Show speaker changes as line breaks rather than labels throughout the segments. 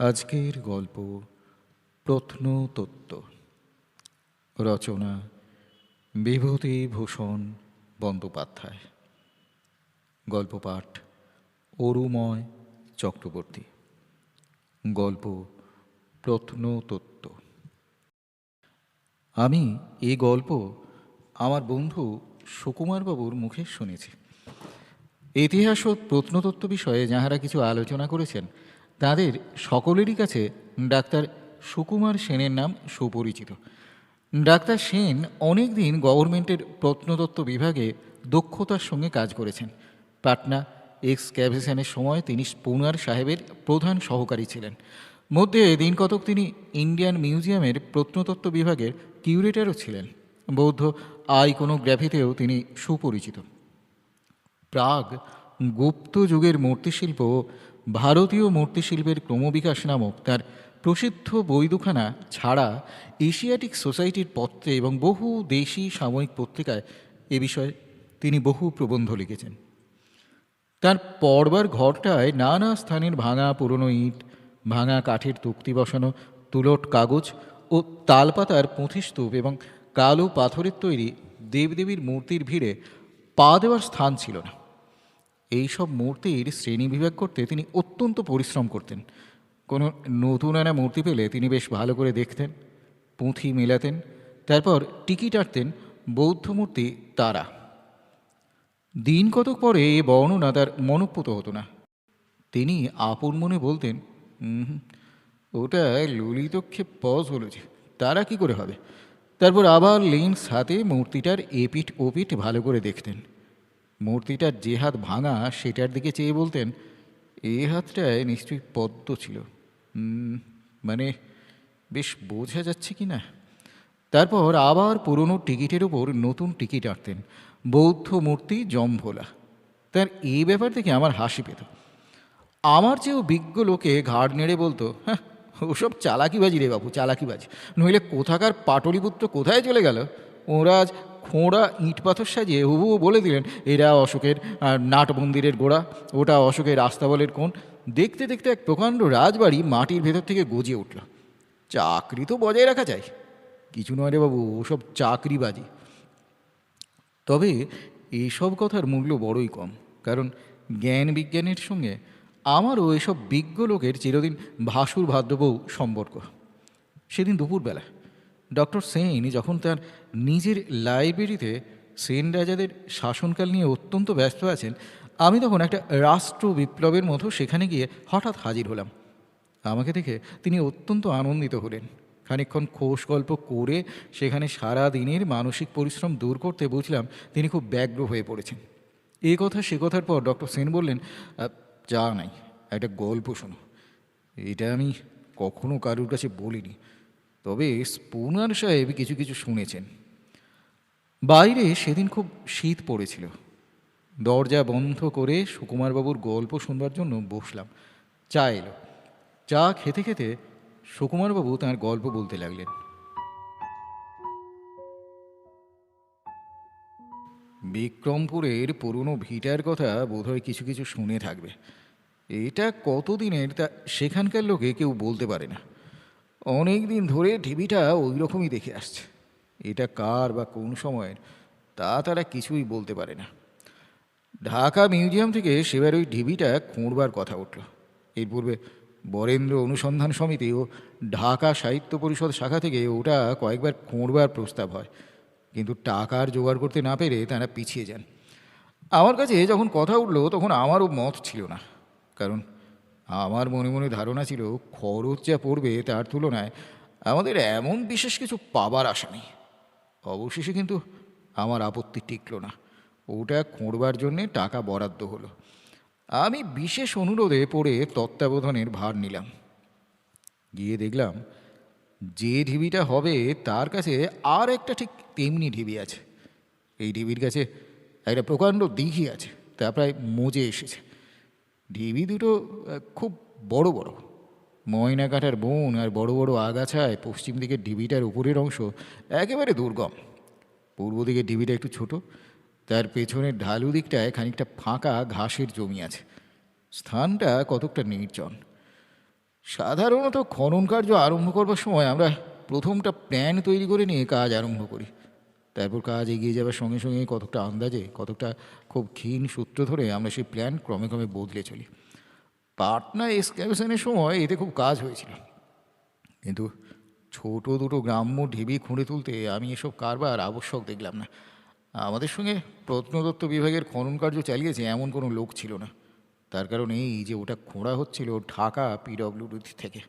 আজকের গল্প প্রত্নতত্ত্ব। রচনা বিভূতিভূষণ বন্দ্যোপাধ্যায়। গল্প পাঠ অরুময় চক্রবর্তী। গল্প প্রত্নতত্ত্ব। আমি এই গল্প আমার বন্ধু সুকুমারবাবুর মুখে শুনেছি। ইতিহাস ও প্রত্নতত্ত্ব বিষয়ে যাহারা কিছু আলোচনা করেছেন তাদের সকলেরই কাছে ডাক্তার সুকুমার সেনের নাম সুপরিচিত। ডাক্তার সেন অনেক দিন গভর্নমেন্টের প্রত্নতত্ত্ব বিভাগে দক্ষতার সঙ্গে কাজ করেছেন। পাটনা এক্সক্যাভেশনের সময় তিনি স্পুনার সাহেবের প্রধান সহকারী ছিলেন। মধ্যে দিন কতক তিনি ইন্ডিয়ান মিউজিয়ামের প্রত্নতত্ত্ব বিভাগের কিউরেটরও ছিলেন। বৌদ্ধ আইকোনোগ্রাফিতেও তিনি সুপরিচিত। প্রাগ গুপ্ত যুগের মূর্তিশিল্প ও ভারতীয় মূর্তিশিল্পের ক্রমবিকাশ নামক তার প্রসিদ্ধ বই দুখানা ছাড়া এশিয়াটিক সোসাইটির পত্রে এবং বহু দেশি সাময়িক পত্রিকায় এ বিষয়ে তিনি বহু প্রবন্ধ লিখেছেন। তার পড়বার ঘরটায় নানা স্থানের ভাঙা পুরনো ইট, ভাঙা কাঠের তক্তি বসানো তুলট কাগজ ও তালপাতার পুঁথিস্তূপ এবং কালো পাথরের তৈরি দেবদেবীর মূর্তির ভিড়ে পা দেওয়ার স্থান ছিল না। এইসব মূর্তির শ্রেণীবিভাগ করতে তিনি অত্যন্ত পরিশ্রম করতেন। কোনো নতুন আনা মূর্তি পেলে তিনি বেশ ভালো করে দেখতেন, পুঁথি মেলাতেন, তারপর টিকিট আঁটতেন বৌদ্ধ মূর্তি তারা। দিন কতক পরে এ বর্ণনা তার মনঃপুত হতো না। তিনি আপন মনে বলতেন, ওটা ললিতক্ষেপ পজ হলো যে, তারা কি করে হবে। তারপর আবার লেন্স হাতে মূর্তিটার এপিঠ ওপিঠ ভালো করে দেখতেন। মূর্তিটার যে হাত ভাঙা সেটার দিকে চেয়ে বলতেন, এ হাতটায় নিশ্চয়ই পদ্ম ছিল, মানে বেশ বোঝা যাচ্ছে কি না। তারপর আবার পুরনো টিকিটের ওপর নতুন টিকিট আঁটতেন, বৌদ্ধ মূর্তি জম্ভোলা। তার এই ব্যাপার থেকে আমার হাসি পেত। আমার চেয়েও বিজ্ঞ লোকে ঘাড় নেড়ে বলতো, হ্যাঁ ওসব চালাকিবাজি রে বাবু, চালাকিবাজি, নইলে কোথাকার পাটলিপুত্র কোথায় চলে গেল। ওরা আজ খোঁড়া ইট পাথর সাজিয়ে হুবহু বলে দিলেন এরা অশোকের নাট মন্দিরের গোড়া, ওটা অশোকের আস্তাবলের কোণ। দেখতে দেখতে এক প্রকাণ্ড রাজবাড়ি মাটির ভেতর থেকে গজিয়ে উঠল। চাকরি তো বজায় রাখা চাই, কিছু নয় রে বাবু, ওসব চাকরিবাজি। তবে এইসব কথার মূল্য বড়ই কম, কারণ জ্ঞান বিজ্ঞানের সঙ্গে আমারও এসব বিজ্ঞ লোকের চিরদিন ভাসুর ভাদ্রবউ সম্পর্ক। সেদিন দুপুরবেলা ডক্টর সেন যখন তার নিজের লাইব্রেরিতে সেন রাজাদের শাসনকাল নিয়ে অত্যন্ত ব্যস্ত আছেন, আমি তখন একটা রাষ্ট্র বিপ্লবের মতো সেখানে গিয়ে হঠাৎ হাজির হলাম। আমাকে দেখে তিনি অত্যন্ত আনন্দিত হলেন। খানিকক্ষণ খোশ গল্প করে সেখানে সারা দিনের মানসিক পরিশ্রম দূর করতে বুঝলাম তিনি খুব ব্যগ্র হয়ে পড়েছেন। এ কথা সে কথার পর ডক্টর সেন বললেন, চা নাই, একটা গল্প শোনো। এটা আমি কখনো কারুর কাছে বলিনি, তবে স্পুনার সাহেব কিছু কিছু শুনেছেন। বাইরে সেদিন খুব শীত পড়েছিল। দরজা বন্ধ করে সুকুমারবাবুর গল্প শুনবার জন্য বসলাম। চা এলো। চা খেতে খেতে সুকুমারবাবু তাঁর গল্প বলতে লাগলেন। বিক্রমপুরের পুরনো ভিটার কথা বোধহয় কিছু কিছু শুনে থাকবে। এটা কতদিনের তা সেখানকার লোকে কেউ বলতে পারে না। অনেক দিন ধরে ঢিবিটা ওই রকমই দেখে আসছে। এটা কার বা কোন সময়ের তা তারা কিছুই বলতে পারে না। ঢাকা মিউজিয়াম থেকে সেবার ওই ঢিবিটা খুঁড়বার কথা উঠল। এর পূর্বে বরেন্দ্র অনুসন্ধান সমিতি ও ঢাকা সাহিত্য পরিষদ শাখা থেকে ওটা কয়েকবার খুঁড়বার প্রস্তাব হয়, কিন্তু টাকার জোগাড় করতে না পেরে তারা পিছিয়ে যান। আমার কাছে যখন কথা উঠল তখন আমারও মত ছিল না, কারণ আমার মনে মনে ধারণা ছিল খরচ যা পড়বে তার তুলনায় আমাদের এমন বিশেষ কিছু পাবার আশা নেই। অবশেষে কিন্তু আমার আপত্তি টিকল না। ওটা খুঁড়বার জন্যে টাকা বরাদ্দ হলো। আমি বিশেষ অনুরোধে পড়ে তত্ত্বাবধানের ভার নিলাম। গিয়ে দেখলাম যে ঢিবিটা হবে তার কাছে আর একটা ঠিক তেমনি ঢিবি আছে। এই ঢিবির কাছে একটা প্রকাণ্ড দিঘি আছে, তা প্রায় মজে এসেছে। ঢিবি দুটো খুব বড় বড়, ময়না কাটার বন আর বড় বড় আগাছায় পশ্চিম দিকের ঢিবিটার উপরের অংশ একেবারে দুর্গম। পূর্ব দিকের ঢিবিটা একটু ছোট, তার পেছনের ঢালু দিকটায় খানিকটা ফাঁকা ঘাসের জমি আছে। স্থানটা কতকটা নির্জন। সাধারণত খনন কার্য আরম্ভ করবার সময় আমরা প্রথমটা প্ল্যান তৈরি করে নিয়ে কাজ আরম্ভ করি। তারপর কাজ এগিয়ে যাবার সঙ্গে সঙ্গে কতকটা আন্দাজে, কতকটা খুব ক্ষীণ সূত্র ধরে আমরা সেই প্ল্যান ক্রমে ক্রমে বদলে চলি। পাটনা এক্সক্যাভেশনের সময় এতে খুব কাজ হয়েছিল, কিন্তু ছোট দুটো গ্রাম্য ঢিবি খুঁড়ে তুলতে আমি এসব কারবার আবশ্যক দেখলাম না। আমাদের সঙ্গে প্রত্নতত্ত্ব বিভাগের খনন কার্য চালিয়েছে এমন কোনো লোক ছিল না। তার কারণ এই যে ওটা খোঁড়া হচ্ছিল ঢাকা পিডব্লিউডি থেকে।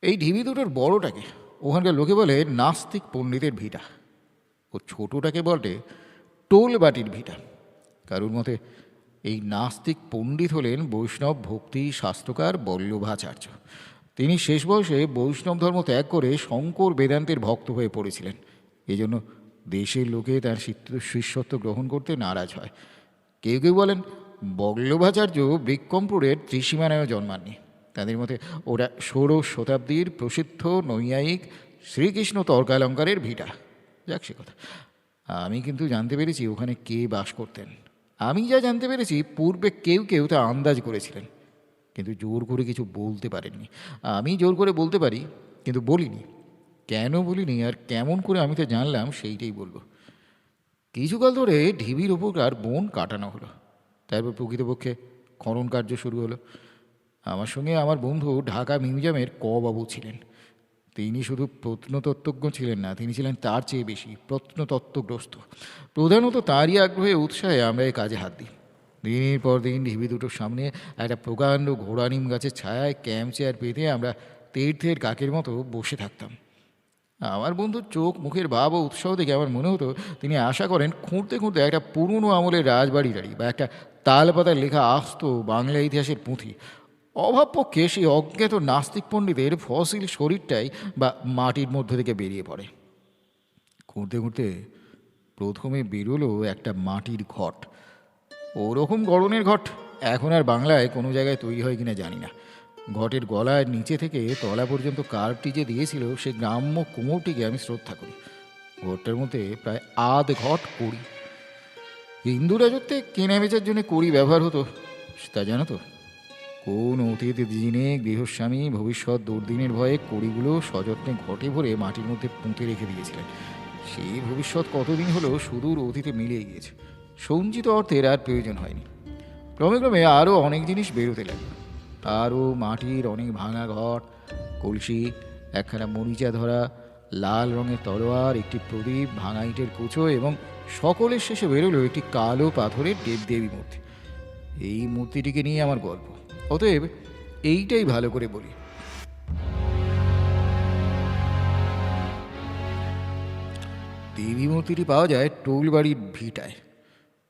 এই ঢিবি দুটোর বড়টাকে ওখানকার লোকে বলে নাস্তিক পণ্ডিতের ভিটা, ও ছোটোটাকে বলে টোল বাটির ভিটা। কারুর মতে এই নাস্তিক পণ্ডিত হলেন বৈষ্ণব ভক্তি শাস্ত্রকার বল্লভাচার্য। তিনি শেষ বয়সে বৈষ্ণব ধর্ম ত্যাগ করে শঙ্কর বেদান্তের ভক্ত হয়ে পড়েছিলেন। এই জন্য দেশের লোকে তার শিষ্যত্ব গ্রহণ করতে নারাজ হয়। কেউ কেউ বলেন বল্লভাচার্য বিক্রমপুরের ত্রিসীমানায়ও জন্মাননি। তাদের মতে ওরা ষোড়শ শতাব্দীর প্রসিদ্ধ নৈয়ায়িক শ্রীকৃষ্ণ তর্কালঙ্কারের ভিটা। যাক সে কথা। আমি কিন্তু জানতে পেরেছি ওখানে কে বাস করতেন। আমি যা জানতে পেরেছি পূর্বে কেউ কেউ তা আন্দাজ করেছিলেন, কিন্তু জোর করে কিছু বলতে পারেননি। আমি জোর করে বলতে পারি, কিন্তু বলিনি। কেন বলিনি আর কেমন করে আমি তা জানলাম সেইটাই বলবো। কিছুকাল ধরে ঢিবির ওপরকার বন কাটানো হলো, তারপর প্রকৃতপক্ষে খনন কার্য শুরু হলো। আমার সঙ্গে আমার বন্ধু ঢাকা মিউজিয়ামের বাবু ছিলেন। তিনি শুধু প্রত্নতত্ত্বজ্ঞ ছিলেন না, তিনি ছিলেন তার চেয়ে বেশি প্রত্নতত্ত্বগ্রস্ত। প্রধানত তাঁরই আগ্রহে উৎসাহে আমরা এই কাজে হাত দিই। দিনের পর দিন ঢিবি দুটোর সামনে একটা প্রকাণ্ড ঘোড়া নিম গাছের ছায়ায় ক্যাম্প চেয়ার পেতে আমরা তীর্থের কাকের মতো বসে থাকতাম। আমার বন্ধুর চোখ মুখের ভাব ও উৎসাহ দেখে আমার মনে হতো তিনি আশা করেন খুঁড়তে খুঁড়তে একটা পুরনো আমলের রাজবাড়ি টাড়ি বা একটা তালপাতায় লেখা আস্ত বাংলা ইতিহাসের পুঁথি, অভাবপক্ষে সেই অজ্ঞাত নাস্তিক পণ্ডিতের ফসিল শরীরটাই বা মাটির মধ্য থেকে বেরিয়ে পড়ে। খুঁড়তে খুঁড়তে প্রথমে বেরোলো একটা মাটির ঘট। ওরকম গড়নের ঘট এখন আর বাংলায় কোনো জায়গায় তৈরি হয় কিনা জানি না। ঘটের গলার নিচে থেকে তলা পর্যন্ত কার্ভটি যে দিয়েছিল সে গ্রাম্য কুমোরটিকে আমি শ্রদ্ধা করি। ঘরটার মধ্যে প্রায় আধ ঘট কড়ি। হিন্দু রাজত্বে কেনা বেচার জন্য কড়ি ব্যবহার হতো, তা জানো তো? কোন অতীত দিনে গৃহস্বামী ভবিষ্যৎ দুর্দিনের ভয়ে কড়িগুলো সযত্নে ঘটে ভরে মাটির মধ্যে পুঁতে রেখে দিয়েছিলেন। সেই ভবিষ্যৎ কতদিন হলো সুদূর অতীতে মিলিয়ে গিয়েছে, সঞ্চিত অর্থের আর প্রয়োজন হয়নি। ক্রমে ক্রমে আরও অনেক জিনিস বেরোতে লাগলো। আরও মাটির অনেক ভাঙা ঘট, কলসি, একখানা মরিচা ধরা লাল রঙের তলোয়ার, একটি প্রদীপ, ভাঙা ইটের কুচো এবং সকলের শেষে বেরোলো একটি কালো পাথরের দেবদেবী মূর্তি। এই মূর্তিটিকে নিয়ে আমার গল্প, অতএব এইটাই ভালো করে বলি। দেবী মূর্তিটি পাওয়া যায় টোলবাড়ির ভিটায়।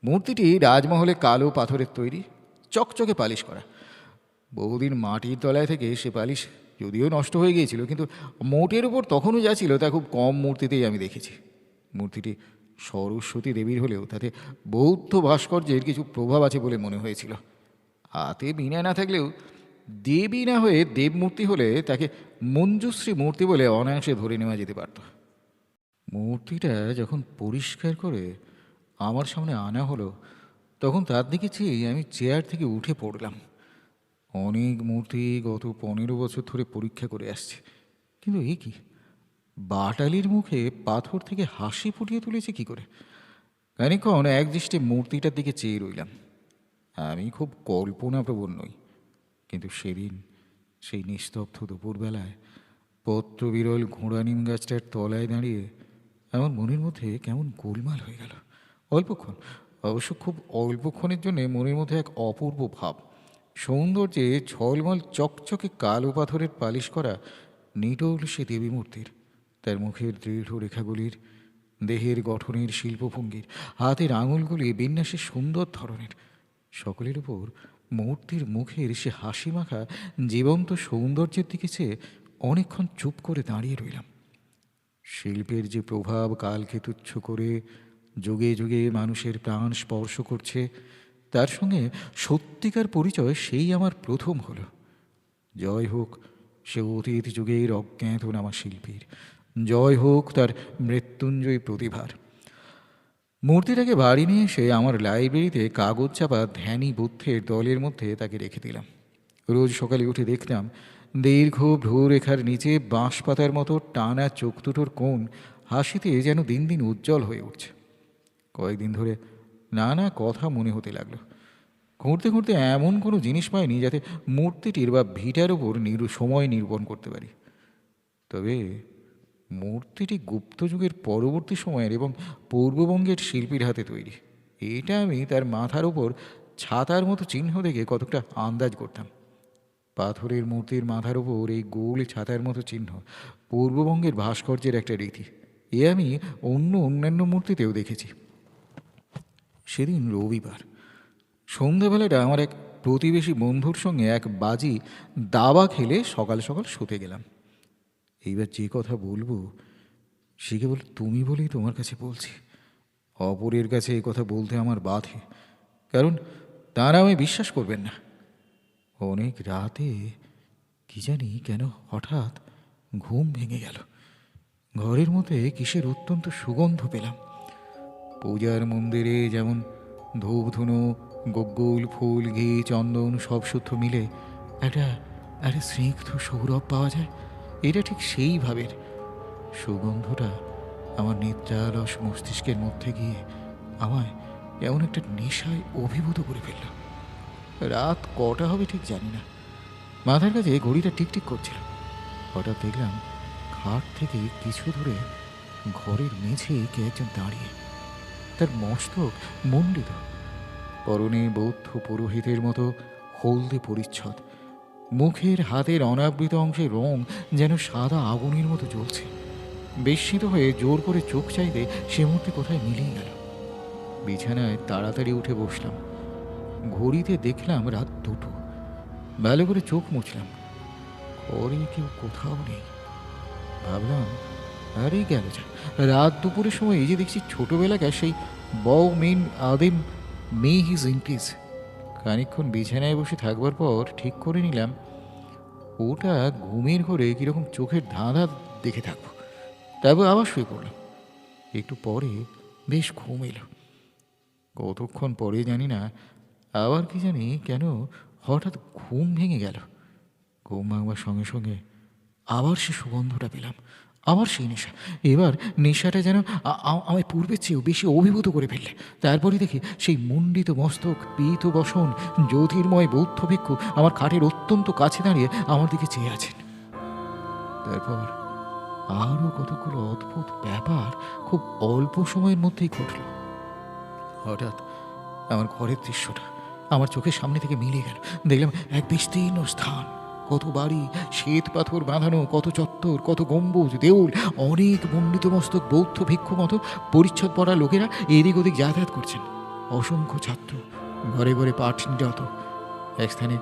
মূর্তিটি রাজমহলে কালো পাথরের তৈরি, চকচকে পালিশ করা। বহুদিন মাটির তলায় থেকে সে পালিশ যদিও নষ্ট হয়ে গিয়েছিল, কিন্তু মোটের উপর তখনও যা ছিল তা খুব কম মূর্তিতেই আমি দেখেছি। মূর্তিটি সরস্বতী দেবীর হলেও তাতে বৌদ্ধ ভাস্কর্যের কিছু প্রভাব আছে বলে মনে হয়েছিল। হাতে বীণা না থাকলেও দেবী না হয়ে দেবমূর্তি হলে তাকে মঞ্জুশ্রী মূর্তি বলে অনায়াসে ধরে নেওয়া যেতে পারত। মূর্তিটা যখন পরিষ্কার করে আমার সামনে আনা হলো, তখন তার দিকে চেয়ে আমি চেয়ার থেকে উঠে পড়লাম। অনেক মূর্তি গত 15 বছর ধরে পরীক্ষা করে আসছে, কিন্তু এ কি, বাটালির মুখে পাথর থেকে হাসি ফুটিয়ে তুলেছে কি করে? খানিকক্ষণ এক দৃষ্টে মূর্তিটার দিকে চেয়ে রইলাম। আমি খুব কল্পনাপ্রবণ নই, কিন্তু সেদিন সেই নিস্তব্ধ দুপুরবেলায় পত্রবিরল ঘোড়া নিম গাছটার তলায় দাঁড়িয়ে আমার মনের মধ্যে কেমন গোলমাল হয়ে গেল। অল্পক্ষণ, অবশ্য খুব অল্পক্ষণের জন্যে মনের মধ্যে এক অপূর্ব ভাব, সৌন্দর্যে ঝলমল চকচকে কালো পাথরের পালিশ করা নিটোল সে দেবী মূর্তির, তার মুখের দৃঢ় রেখাগুলির, দেহের গঠনের শিল্পভঙ্গির, হাতের আঙুলগুলি বিন্যাসে সুন্দর ধরনের, সকলের উপর মূর্তির মুখের সে হাসি মাখা জীবন্ত সৌন্দর্যের দিকে চেয়ে অনেকক্ষণ চুপ করে দাঁড়িয়ে রইলাম। শিল্পের যে প্রভাব কালকে তুচ্ছ করে যুগে যুগে মানুষের প্রাণ স্পর্শ করছে, তার সঙ্গে সত্যিকার পরিচয় সেই আমার প্রথম হলো। জয় হোক সে অতীত যুগের অজ্ঞাতনামা শিল্পীর, জয় হোক তার মৃত্যুঞ্জয়ী প্রতিভার। মূর্তিটাকে বাড়ি নিয়ে এসে আমার লাইব্রেরিতে কাগজ চাপা ধ্যানী বুদ্ধের দলের মধ্যে তাকে রেখে দিলাম। রোজ সকালে উঠে দেখতাম দীর্ঘ ভ্রূরেখার নিচে বাঁশ পাতার মতো টানা চোখ দুটোর কোণ হাসিতে যেন দিন দিন উজ্জ্বল হয়ে উঠছে। কয়েকদিন ধরে নানা কথা মনে হতে লাগলো। খুঁড়তে খুঁড়তে এমন কোনো জিনিস পাইনি যাতে মূর্তিটির বা ভিটার ওপর সময় নিরূপণ করতে পারি। তবে মূর্তিটি গুপ্ত যুগের পরবর্তী সময়ের এবং পূর্ববঙ্গের শিল্পীর হাতে তৈরি, এটা আমি তার মাথার ওপর ছাতার মতো চিহ্ন দেখে কতটা আন্দাজ করতাম। পাথরের মূর্তির মাথার ওপর এই গোল ছাতার মতো চিহ্ন পূর্ববঙ্গের ভাস্কর্যের একটা রীতি, এ আমি অন্যান্য মূর্তিতেও দেখেছি। সেদিন রবিবার সন্ধ্যাবেলাটা আমার এক প্রতিবেশী বন্ধুর সঙ্গে এক বাজি দাবা খেলে সকাল সকাল শুতে গেলাম। এইবার যে কথা বলবো সে কেবল তুমি বলেই তোমার কাছে বলছি। অপরের কাছে এই কথা বলতে আমার বাধে, কারণ তারা আমায় বিশ্বাস করবেন না। অনেক রাতে কি জানি কেন হঠাৎ ঘুম ভেঙে গেল। ঘরের মধ্যে কিসের অত্যন্ত সুগন্ধ পেলাম। পূজার মন্দিরে যেমন ধূপধুনো, গোগ্গুল, ফুল, ঘি, চন্দন সব শুদ্ধ মিলে একটা একটা স্নিগ্ধ সৌরভ পাওয়া যায়, এটা ঠিক সেইভাবের সুগন্ধটা আমার নিদ্রালস মস্তিষ্কের মধ্যে গিয়ে আমায় এমন একটা নেশায় অভিভূত করে ফেলল। রাত কটা হবে ঠিক জানি না, মাথার কাছে ঘড়িটা টিকটিক করছিল। হঠাৎ দেখলাম খাট থেকে কিছু দূরে ঘরের মেঝে কে একজন দাঁড়িয়ে, তার মস্তক মণ্ডিত, পরনে বৌদ্ধ পুরোহিতের মতো হলদে পরিচ্ছদ, মুখের হাতের অনাবৃত অংশের রং যেন সাদা আগুনের মতো জ্বলছে। বিস্মিত হয়ে জোর করে চোখ চাইতে সে মূর্তি কোথায় মিলিয়ে গেল। বিছানায় তাড়াতাড়ি উঠে বসলাম। ঘড়িতে দেখলাম রাত 2টো। ভালো করে চোখ মুছলাম, ঘরে কেউ কোথাও নেই। ভাবলাম আরে গেল যা, রাত দুপুরের সময় এই যে দেখছি ছোটবেলাকার সেই বউ মেন আদিম মেয়ে হিজ ইনক্রিজ। খানিকক্ষণ বিছানায় বসে থাকবার পর ঠিক করে নিলাম ওটা ঘুমের ঘরে কীরকম চোখের ধাঁধা দেখে থাকবো। তারপর আবার শুয়ে পড়লাম। একটু পরে বেশ ঘুম এলো। কতক্ষণ পরে জানি না, আবার কি জানি কেন হঠাৎ ঘুম ভেঙে গেল। ঘুম ভাঙবার সঙ্গে সঙ্গে আবার সে সুগন্ধটা পেলাম, আবার সেই নেশা। এবার নেশাটা যেন আমায় পূর্বের চেয়েও বেশি অভিভূত করে ফেললে। তারপরে দেখি সেই মুণ্ডিত মস্তক, পীত বসন, জ্যোতির্ময় বৌদ্ধ ভিক্ষু আমার খাটের অত্যন্ত কাছে দাঁড়িয়ে আমার দিকে চেয়ে আছেন। তারপর আরও কতগুলো অদ্ভুত ব্যাপার খুব অল্প সময়ের মধ্যেই ঘটল। হঠাৎ আমার ঘরের দৃশ্যটা আমার চোখের সামনে থেকে মিলিয়ে গেল। দেখলাম এক বিস্তীর্ণ স্থান, কত বাড়ি, শ্বেত পাথর বাঁধানো, কত চত্বর, কত গম্বুজ, দেউল, অনেক মণ্ডিত মস্তক বৌদ্ধ ভিক্ষু মতো পরিচ্ছদ পরা লোকেরা এদিক ওদিক যাতায়াত করছেন। অসংখ্য ছাত্র, ঘরে ঘরে পাঠ নিরত। এক স্থানে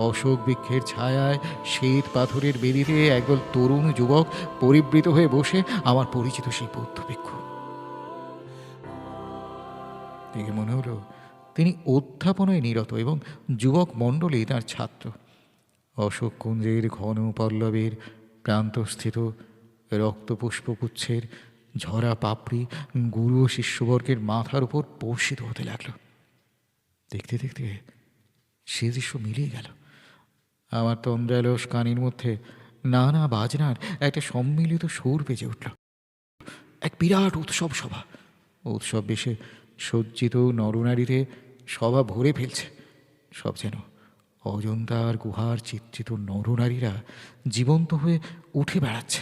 অশোক বৃক্ষের ছায়ায় শ্বেত পাথরের বেদিতে একদল তরুণ যুবক পরিবৃত হয়ে বসে আমার পরিচিত সেই বৌদ্ধ ভিক্ষু। দেখে মনে হলো তিনি অধ্যাপনায় নিরত এবং যুবক মণ্ডলী তাঁর ছাত্র। অশোক কুঞ্জের ঘন পল্লবের প্রান্তস্থিত রক্তপুষ্পগুচ্ছের ঝরা পাপড়ি গুরু ও শিষ্যবর্গের মাথার উপর বর্ষিত হতে লাগল। দেখতে দেখতে সে দৃশ্য মিলিয়ে গেল। আমার তন্দ্রালস কানের মধ্যে নানা বাজনার একটা সম্মিলিত সুর বেজে উঠল। এক বিরাট উৎসব সভা, উৎসব বেশে সজ্জিত নরনারীতে সভা ভরে ফেলছে। সব যেন অজন্তার গুহার চিত্রিত নরনারীরা জীবন্ত হয়ে উঠে বেড়াচ্ছে।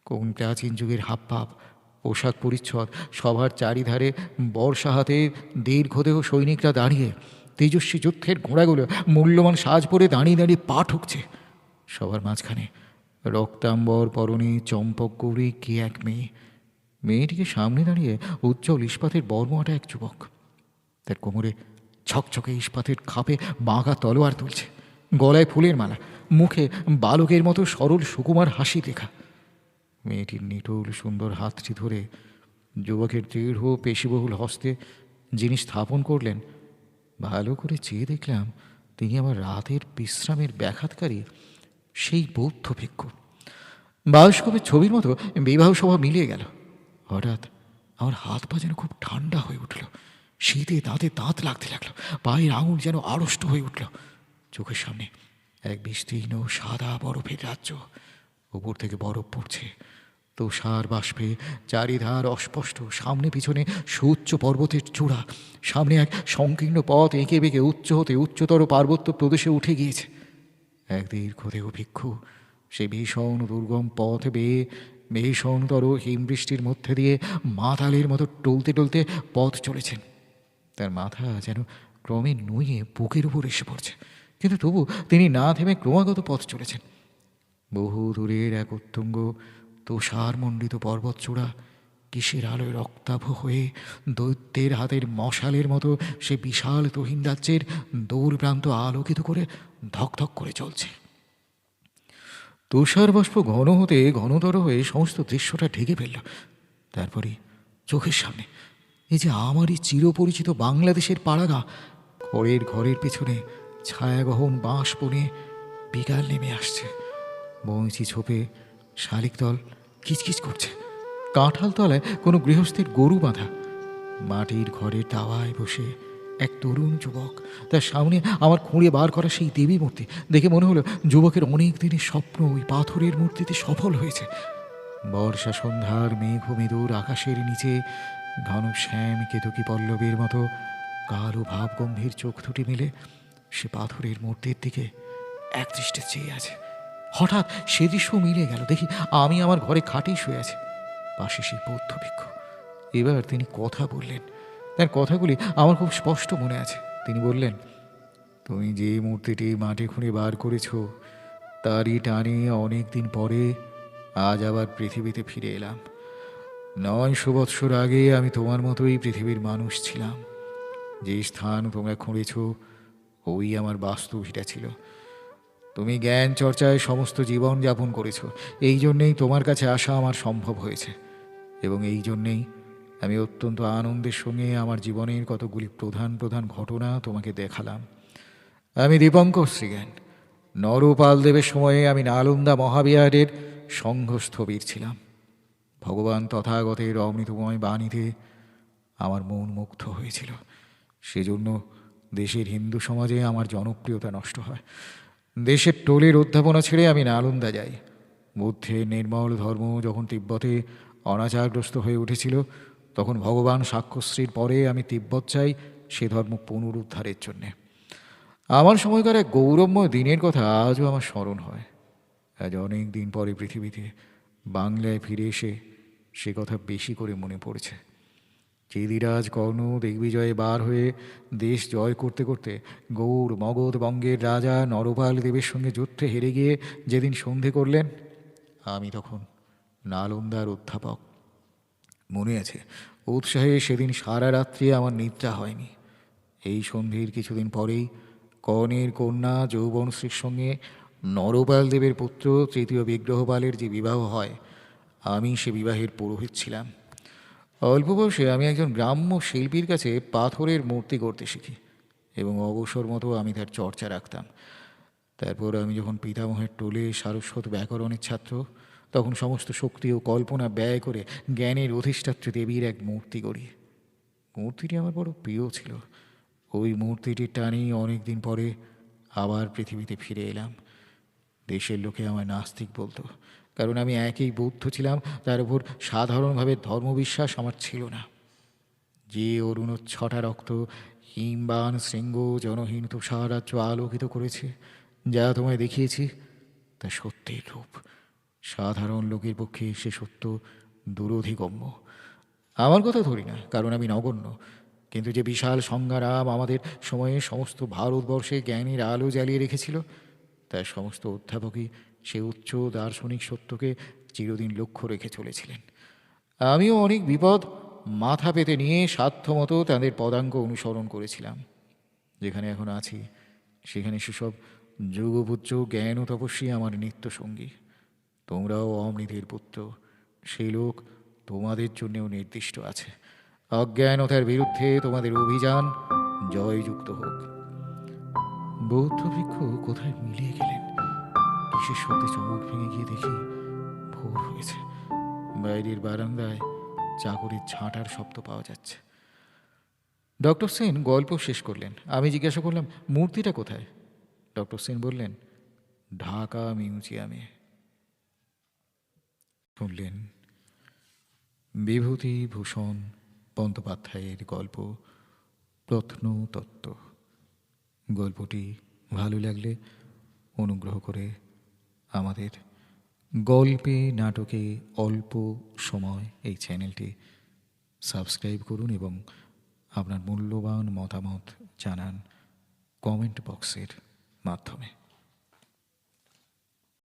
কোন প্রাচীন যুগের হাবভাব, পোশাক পরিচ্ছদ, সভার চারিধারে বর্ষা হাতে দীর্ঘদেহ সৈনিকরা দাঁড়িয়ে, তেজস্বী যুদ্ধের ঘোড়াগুলো মূল্যবান সাজ পরে দাঁড়িয়ে দাঁড়িয়ে পা ঠুকছে। সবার মাঝখানে রক্তাম্বর পরনে চম্পক গৌরী কে এক মেয়ে। মেয়েটিকে সামনে দাঁড়িয়ে উজ্জ্বল ইস্পাতের বর্মটা এক যুবক, তার কোমরে ছকছকে ইস্পাতের খাপে বাঁকা তলোয়ার তুলছে। গলায় ফুলের মালা, মুখে বালকের মতো সরল সুকুমার হাসি লেখা। মেয়েটির নিটোল সুন্দর হাতটি ধরে যুবকের দৃঢ় পেশিবহুল হস্তে যিনি স্থাপন করলেন, ভালো করে চেয়ে দেখলাম তিনি আমার রাতের বিশ্রামের ব্যাঘাতকারী সেই বৌদ্ধ ভিক্ষু। বায়োস্কোপের ছবির মতো বিবাহ সভা মিলিয়ে গেল। হঠাৎ আমার হাত পা যেন খুব ঠান্ডা হয়ে উঠল, শীতে দাঁতে দাঁত লাগতে লাগলো, পায়ের আঙুল যেন আড়ষ্ট হয়ে উঠল। চোখের সামনে এক বিস্তীর্ণ সাদা বরফের রাজ্য। উপর থেকে বরফ পড়ছে, তুষার বাষ্পে চারিধার অস্পষ্ট। সামনে পিছনে সুউচ্চ পর্বতের চূড়া। সামনে এক সংকীর্ণ পথ এঁকে বেঁকে উচ্চ হতে উচ্চতর পার্বত্য প্রদেশে উঠে গিয়েছে। এক দীর্ঘদেহ ভিক্ষু সে ভীষণ দুর্গম পথ বেয়ে ভীষণতর হিমবৃষ্টির মধ্যে দিয়ে মাতালের মতো টলতে টলতে পথ চলেছেন। তার মাথা যেন ক্রমে নুয়ে বুকের উপর এসে পড়ছে, কিন্তু তবু তিনি না থেমে ক্রমাগত পথ চলেছেন। বহু দূরের এক উত্তুঙ্গ তুষারমণ্ডিত পর্বতচূড়া কিসের আলোয় রক্তাভ হয়ে দৈত্যের হাতের মশালের মতো সে বিশাল তুহিন রাজ্যের দূর প্রান্ত আলোকিত করে ধকধক করে চলছে। তুষার বাষ্প ঘন হতে ঘনতর হয়ে সমস্ত দৃশ্যটা ঢেকে ফেলল। তারপরে চোখের সামনে এই যে আমারই চিরপরিচিত বাংলাদেশের পাড়াগা, ঘরের ঘরের পেছনে ছায়াগহন বাঁশ বনে বিকাল নেমে আসছে। বঁইচি ছোপে শালিক দল কিচকিচ করছে। কাঁঠাল তলায় কোনো গৃহস্থের গরু বাঁধা। মাটির ঘরের দাওয়ায় বসে এক তরুণ যুবক, তার সামনে আমার খুঁড়ে বার করা সেই দেবী মূর্তি দেখে মনে হলো যুবকের অনেক দিনের স্বপ্ন ওই পাথরের মূর্তিতে সফল হয়েছে। বর্ষা সন্ধ্যার মেঘ মেদুর আকাশের নিচে ঘন শ্যাম কেতকী পল্লবের মতো কালো ভাবগম্ভীর চোখ দুটি মিলে সে পাথরের মূর্তির দিকে একদৃষ্টে চেয়ে আছে। হঠাৎ সে দৃশ্য মিলে গেল। দেখি আমি আমার ঘরে খাটেই শুয়ে আছি, পাশে সেই বৌদ্ধ ভিক্ষু। এবার তিনি কথা বললেন। তার কথাগুলি আমার খুব স্পষ্ট মনে আছে। তিনি বললেন, তুমি যে মূর্তিটি মাটি খুঁড়ে বার করেছ, তারই টানে অনেক দিন পরে আজ আবার পৃথিবীতে ফিরে এলাম। 900 বৎসর আগে আমি তোমার মতোই পৃথিবীর মানুষ ছিলাম। যে স্থান তোমরা খুঁড়েছ ওই আমার বাস্তু ভিটা ছিল। তুমি জ্ঞান চর্চায় সমস্ত জীবন যাপন করেছ, এই জন্যেই তোমার কাছে আসা আমার সম্ভব হয়েছে। এবং এই জন্যেই আমি অত্যন্ত আনন্দের সঙ্গে আমার জীবনের কতগুলি প্রধান প্রধান ঘটনা তোমাকে দেখালাম। আমি দীপঙ্কর শ্রীজ্ঞান। নরপাল দেবের সময়ে আমি নালন্দা মহাবিহারের সংঘস্থবির ছিলাম। ভগবান তথাগতের অমৃতময় বাণীতে আমার মন মুগ্ধ হয়েছিল। সেজন্য দেশের হিন্দু সমাজে আমার জনপ্রিয়তা নষ্ট হয়। দেশের টোলের অধ্যাপনা ছেড়ে আমি নালন্দা যাই। বুদ্ধের নির্মল ধর্ম যখন তিব্বতে অনাচারগ্রস্ত হয়ে উঠেছিল, তখন ভগবান সাক্ষশ্রীর পরে আমি তিব্বত চাই সে ধর্ম পুনরুদ্ধারের জন্যে। আমার সময়কার এক গৌরবময় দিনের কথা আজও আমার স্মরণ হয়। আজ অনেক দিন পরে পৃথিবীতে বাংলায় ফিরে এসে সে কথা বেশি করে মনে পড়েছে। চেদিরাজ কর্ণ দিগ্বিজয়ে বার হয়ে দেশ জয় করতে করতে গৌড় মগধ বঙ্গের রাজা নরপাল দেবের সঙ্গে যুদ্ধে হেরে গিয়ে যেদিন সন্ধে করলেন, আমি তখন নালন্দার অধ্যাপক। মনে আছে, উৎসাহে সেদিন সারা রাত্রি আমার নিদ্রা হয়নি। এই সন্ধির কিছুদিন পরেই কর্ণের কন্যা যৌবনশ্রীর সঙ্গে নরপাল দেবের পুত্র তৃতীয় বিগ্রহপালের যে বিবাহ হয়, আমি সে বিবাহের পুরোহিত ছিলাম। অল্প বয়সে আমি একজন গ্রাম্য শিল্পীর কাছে পাথরের মূর্তি করতে শিখি এবং অবসর মতো আমি তার চর্চা রাখতাম। তারপর আমি যখন পিতামহের টোলে সারস্বত ব্যাকরণের ছাত্র, তখন সমস্ত শক্তি ও কল্পনা ব্যয় করে জ্ঞানের অধিষ্ঠাত্রী দেবীর এক মূর্তি করি। মূর্তিটি আমার বড় প্রিয় ছিল। ওই মূর্তিটির টানেই অনেক দিন পরে আবার পৃথিবীতে ফিরে এলাম। দেশের লোকে আমায় নাস্তিক বলতো, কারণ আমি একই বৌদ্ধ ছিলাম, তার উপর সাধারণভাবে ধর্মবিশ্বাস আমার ছিল না। যে অরুণোচ্ছটা রক্ত হিমবান শৃঙ্গ জনহীন তুষার রাজ্য আলোকিত করেছে, যা তোমায় দেখিয়েছি তা সত্যের রূপ। সাধারণ লোকের পক্ষে সে সত্য দুরধিগম্য। আমার কথা ধরি না, কারণ আমি নগণ্য, কিন্তু যে বিশাল সংগ্রাম আমাদের সময়ে সমস্ত ভারতবর্ষে জ্ঞানের আলো জ্বালিয়ে রেখেছিল, তার সমস্ত অধ্যাপকই সে উচ্চ দার্শনিক সত্যকে চিরদিন লক্ষ্য রেখে চলেছিলেন। আমিও অনেক বিপদ মাথা পেতে নিয়ে সাধ্যমতো তাদের পদাঙ্ক অনুসরণ করেছিলাম। যেখানে এখন আছি সেখানে সেসব যুগপুত্র জ্ঞান ও তপস্বী আমার নিত্য সঙ্গী। তোমরাও অমৃতের পুত্র, সেই লোক তোমাদের জন্যেও নির্দিষ্ট আছে। অজ্ঞানতার বিরুদ্ধে তোমাদের অভিযান জয়যুক্ত হোক। বৌদ্ধ ভিক্ষু কোথায় মিলিয়ে গেলেন? কিসের শব্দে চমক ভেঙে গিয়ে দেখি ভোর হয়েছে। বাইরের বারান্দায় চাকরির ঝাঁটার শব্দ পাওয়া যাচ্ছে। ডক্টর সেন গল্প শেষ করলেন। আমি জিজ্ঞাসা করলাম, মূর্তিটা কোথায়? ডক্টর সেন বললেন, ঢাকা মিউজিয়ামে। শুনলেন বিভূতিভূষণ বন্দ্যোপাধ্যায়ের গল্প প্রত্নতত্ত্ব। গল্পটি ভালো লাগলে অনুগ্রহ করে আমাদের গল্পে নাটকে অল্প সময় এই চ্যানেলটি সাবস্ক্রাইব করুন এবং আপনার মূল্যবান মতামত জানান কমেন্ট বক্সের মাধ্যমে।